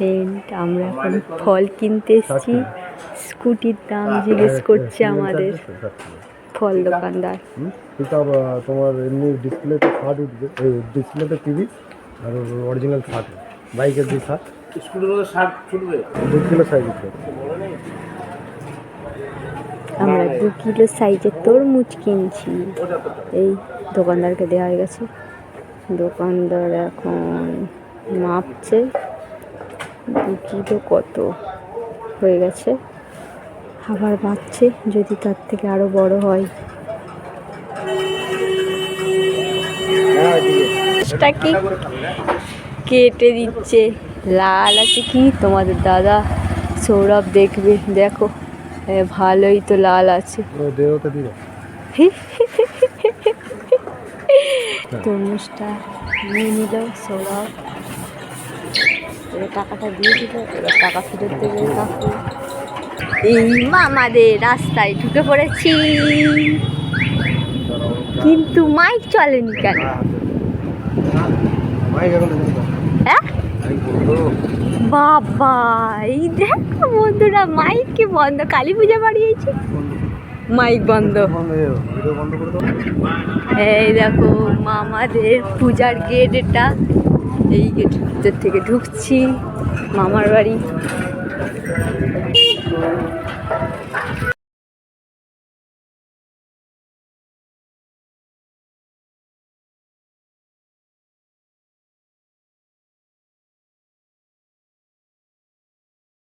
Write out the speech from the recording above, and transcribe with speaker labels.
Speaker 1: Friend, আমরা এখন ফল কিনতে এসেছি। স্কুটির দাম জিজ্ঞেস করছে আমাদের ফল দোকানদার।
Speaker 2: তোমার এমনি ডিসপ্লেতে 60 উঠবে, ডিসপ্লেতে 30 আর অরিজিনাল 60। বাইকের যে 60, স্কুটির মধ্যে 60 ফুটবে, 2 কিলো সাইজ উঠবে।
Speaker 1: আমরা 2 কিলো সাইজের তরমুজ কিনছি। এই দোকানদারকে দেওয়া হয়ে গেছে। দোকানদার এখন মাপছে 2 কিলো কত হয়ে গেছে, আবার বাড়ছে যদি তার থেকে আরো বড় হয়। কি কেটে দিচ্ছে, লাল আছে কি তোমাদের দাদা সৌরভ দেখবে, দেখো ভালোই তো লাল আছে। তরমুজটা নিয়ে নিল সৌরভ, টাকাটা দিয়ে দিল, এবার টাকা ফেরত দেবে কাকু। এই আমাদের রাস্তায় ঢুকে পড়েছি, কিন্তু মাইক চলেনি কেন? হ্যাঁ বাবা, এই দেখো বন্ধুরা, মাইক কি বন্ধ? কালী পূজা বাড়িয়েছি, মাইক বন্ধ। এই দেখো মামাদের পূজার গেট, এটা এই গেটের ভিতর থেকে ঢুকছি মামার বাড়ি।